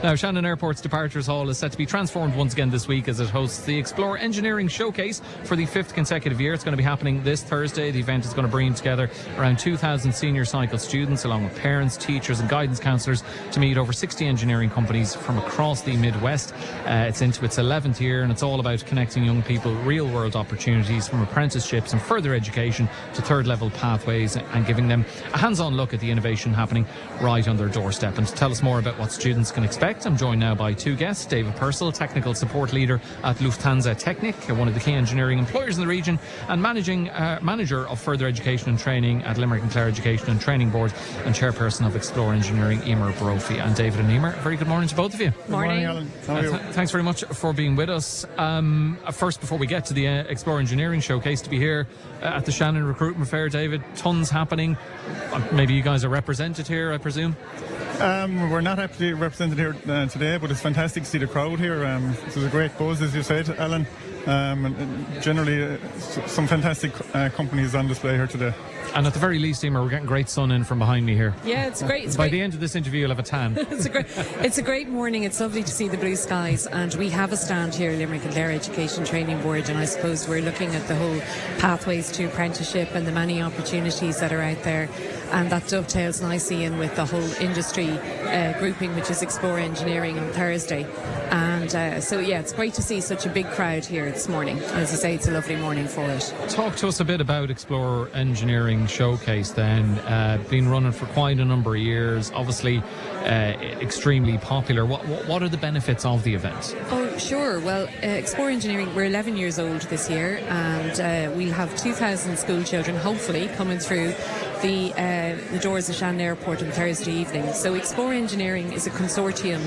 Now, Shannon Airport's Departures Hall is set to be transformed once again this week as it hosts the Explore Engineering Showcase for the 5th consecutive year. It's going to be happening this Thursday. The event is going to bring together around 2,000 senior cycle students along with parents, teachers and guidance counsellors to meet over 60 engineering companies from across the Midwest. It's into its 11th year and it's all about connecting young people real-world opportunities from apprenticeships and further education to third-level pathways and giving them a hands-on look at the innovation happening right on their doorstep. And to tell us more about what students can expect, I'm joined now by two guests. David Purcell, Technical Support Leader at Lufthansa Technik, one of the key engineering employers in the region, and Manager of Further Education and Training at Limerick and Clare Education and Training Board, and Chairperson of Explore Engineering, Eimear Brophy. And David and Eimear, very good morning to both of you. Morning, Alan. How are you? Thanks very much for being with us. First, before we get to the Explore Engineering Showcase, to be here at the Shannon Recruitment Fair, David, tons happening. Maybe you guys are represented here, I presume? We're not actually represented here today, but it's fantastic to see the crowd here. This is a great buzz, as you said, Alan. And generally, some fantastic companies on display here today. And at the very least, Eimear, we're getting great sun in from behind me here. Yeah, it's great. By the end of this interview, you'll have a tan. It's a great morning. It's lovely to see the blue skies, and we have a stand here, Limerick and Clare Education Training Board, and I suppose we're looking at the whole pathways to apprenticeship and the many opportunities that are out there, and that dovetails nicely in with the whole industry grouping, which is Explore Engineering on Thursday. And so, yeah, it's great to see such a big crowd here this morning. As you say, it's a lovely morning for it. Talk to us a bit about Explore Engineering Showcase then. Been running for quite a number of years, obviously extremely popular. What are the benefits of the event? Oh, sure. Well, Explore Engineering, we're 11 years old this year, and we'll have 2,000 school children, hopefully, coming through the doors of Shannon Airport on Thursday evening. So Explore Engineering is a consortium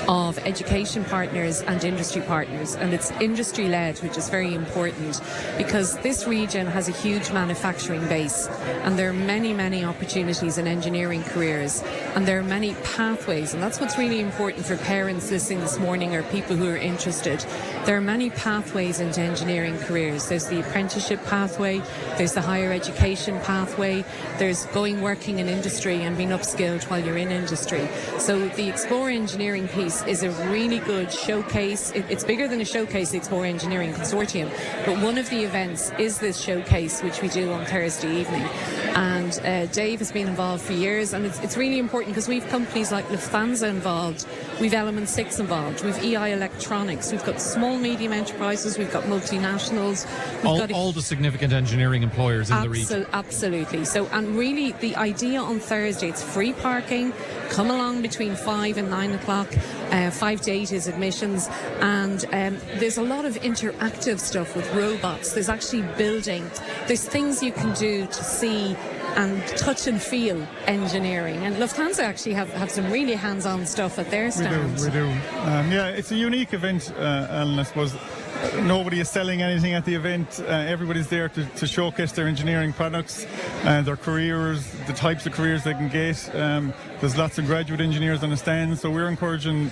of education partners and industry partners, and it's industry led, which is very important because this region has a huge manufacturing base, and there are many opportunities in engineering careers, and there are many pathways, and that's what's really important for parents listening this morning or people who are interested. There are many pathways into engineering careers. There's the apprenticeship pathway, there's the higher education pathway, there's working in industry and being upskilled while you're in industry. So the Explore Engineering piece is a really good showcase. It's bigger than a showcase, the Explore Engineering Consortium, but one of the events is this showcase, which we do on Thursday evening. And Dave has been involved for years, and it's really important because we've companies like Lufthansa involved, we've Element 6 involved, we've EI Electronics, we've got small, medium enterprises, we've got multinationals. All the significant engineering employers in the region. Absolutely. So, and really the idea on Thursday, it's free parking, come along between 5 and 9 o'clock, 5 to 8 is admissions, and there's a lot of interactive stuff with robots. There's actually there's things you can do to see and touch and feel engineering, and Lufthansa actually have some really hands-on stuff at their stand. We do. Yeah, it's a unique event, Alan, I suppose. Nobody is selling anything at the event. Everybody's there to showcase their engineering products, their careers, the types of careers they can get. There's lots of graduate engineers on the stand, so we're encouraging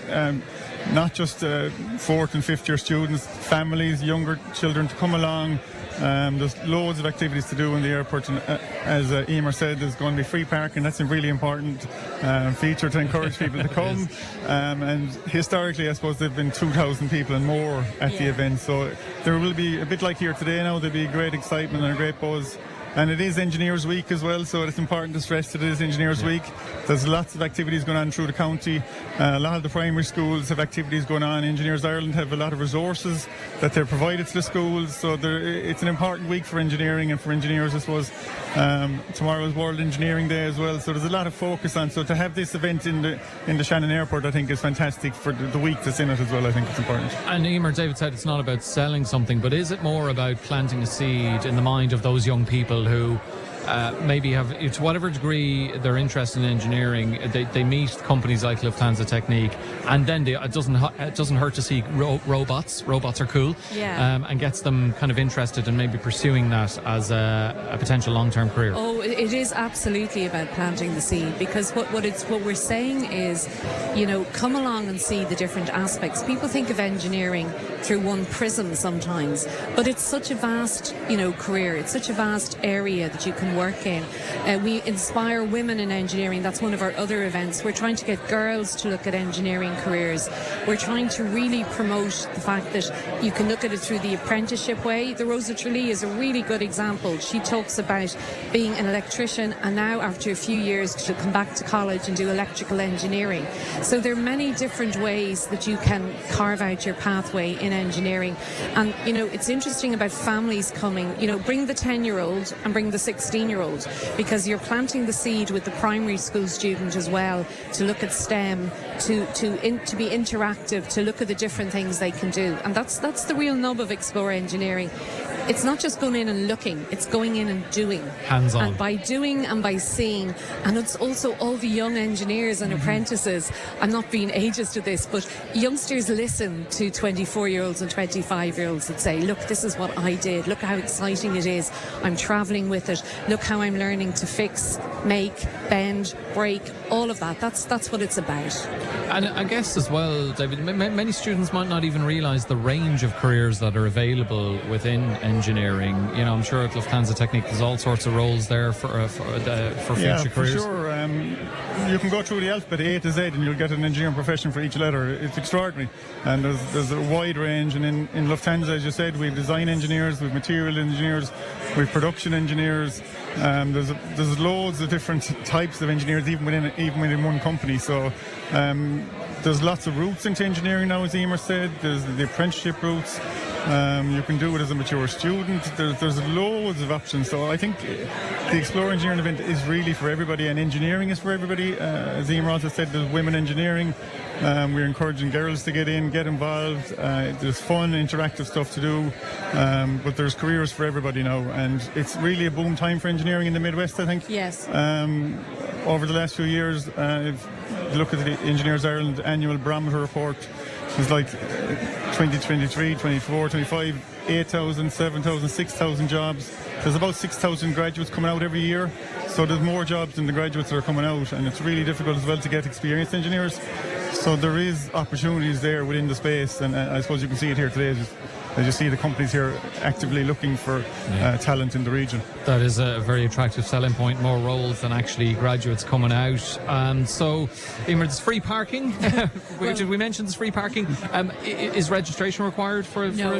not just 4th and 5th year students, families, younger children to come along. There's loads of activities to do in the airport, and as Eimear said, there's going to be free parking. That's a really important feature to encourage people to come. And historically, I suppose there've been 2,000 people and more at the event, so there will be, a bit like here today now, there'll be great excitement and a great buzz. And it is Engineers Week as well, so it's important to stress that it is Engineers Week. There's lots of activities going on through the county. A lot of the primary schools have activities going on. Engineers Ireland have a lot of resources that they're provided to the schools, so it's an important week for engineering and for engineers, I suppose. Tomorrow is World Engineering Day as well, so there's a lot of focus on. So to have this event in the Shannon Airport, I think is fantastic for the week that's in it as well. I think it's important. And Eimear, David said it's not about selling something, but is it more about planting a seed in the mind of those young people who maybe have, to whatever degree they're interested in engineering, they meet companies like Lufthansa Technik, and then it doesn't hurt to see robots are cool, and gets them kind of interested in maybe pursuing that as a potential long-term career. Oh, it is absolutely about planting the seed, because what we're saying is, come along and see the different aspects. People think of engineering through one prism sometimes, but it's such a vast, career. It's such a vast area that you can work in. We inspire women in engineering. That's one of our other events. We're trying to get girls to look at engineering careers. We're trying to really promote the fact that you can look at it through the apprenticeship way. The Rosa Tralee is a really good example. She talks about being an electrician, and now after a few years she'll come back to college and do electrical engineering. So there are many different ways that you can carve out your pathway in engineering. And it's interesting about families coming, bring the 10-year-old and bring the 16-year-old, because you're planting the seed with the primary school student as well to look at STEM, to be interactive, to look at the different things they can do. And that's the real nub of Explore Engineering. It's not just going in and looking, it's going in and doing. Hands-on. And by doing and by seeing, and it's also all the young engineers and apprentices. I'm not being ageist to this, but youngsters listen to 24-year-olds and 25-year-olds that say, look, this is what I did. Look how exciting it is. I'm travelling with it. Look how I'm learning to fix, make, bend, break, all of that. That's what it's about. And I guess as well, David, many students might not even realise the range of careers that are available within engineering. I'm sure at Lufthansa Technik there's all sorts of roles there for future careers. For sure. You can go through the alphabet A to Z and you'll get an engineering profession for each letter. It's extraordinary. And there's a wide range. And in Lufthansa, as you said, we have design engineers, we have material engineers, we have production engineers. There's loads of different types of engineers, even within one company. So there's lots of routes into engineering now, as Eimear said. There's the apprenticeship routes. You can do it as a mature student. There's loads of options. So I think the Explore Engineering event is really for everybody, and engineering is for everybody. As Eimear also said, there's women engineering. We're encouraging girls to get involved. There's fun, interactive stuff to do. But there's careers for everybody now. And it's really a boom time for engineering in the Midwest, I think. Yes. Over the last few years, if you look at the Engineers Ireland annual barometer report, it's like 2023, 24, 25, 8,000, 7,000, 6,000 jobs. There's about 6,000 graduates coming out every year. So there's more jobs than the graduates that are coming out, and it's really difficult as well to get experienced engineers. So there is opportunities there within the space, and I suppose you can see it here today. As you see the companies here actively looking for talent in the region. That is a very attractive selling point, more roles than actually graduates coming out. So, Eimear, there's free parking. Did we mention there's free parking? Is registration required for it? No.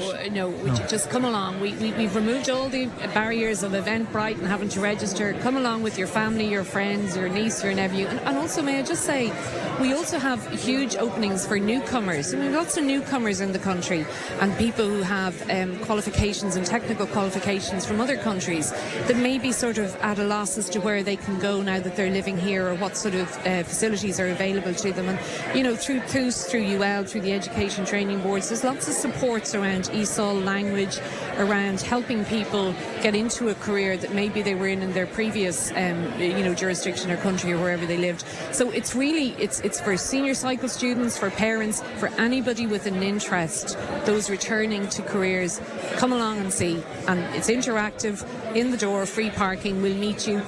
Just come along. We've removed all the barriers of Eventbrite and having to register. Come along with your family, your friends, your niece, your nephew. And also, may I just say, we also have huge openings for newcomers. We have lots of newcomers in the country, and people who have qualifications and technical qualifications from other countries that may be sort of at a loss as to where they can go now that they're living here, or what sort of facilities are available to them. And through CUS, through UL, through the education training boards, there's lots of supports around ESOL language, around helping people get into a career that maybe they were in their previous jurisdiction or country or wherever they lived. So it's really it's for senior cycle students, for parents, for anybody with an interest, those returning to careers. Come along and see. And it's interactive, in the door, free parking. We'll meet you,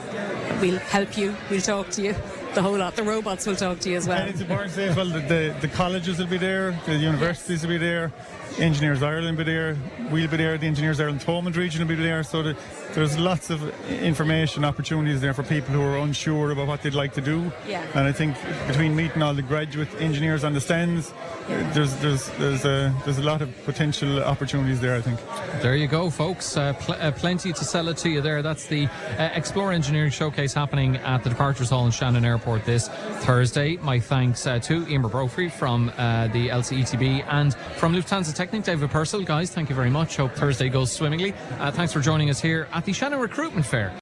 we'll help you, we'll talk to you, the whole lot. The robots will talk to you as well. And it's important to say as well that the colleges will be there, the universities will be there, Engineers Ireland will be there, we'll be there, the Engineers Ireland Thomond region will be there. So there's lots of information opportunities there for people who are unsure about what they'd like to do. Yeah. And I think between meeting all the graduate engineers on the stands, there's a lot of potential opportunities there, I think. There you go, folks. Plenty to sell it to you there. That's the Explore Engineering Showcase happening at the Departures Hall in Shannon Airport this Thursday. My thanks to Eimear Brophy from the LCETB and from Lufthansa Technik, David Purcell. Guys, thank you very much. Hope Thursday goes swimmingly. Thanks for joining us here at the Shannon Recruitment Fair.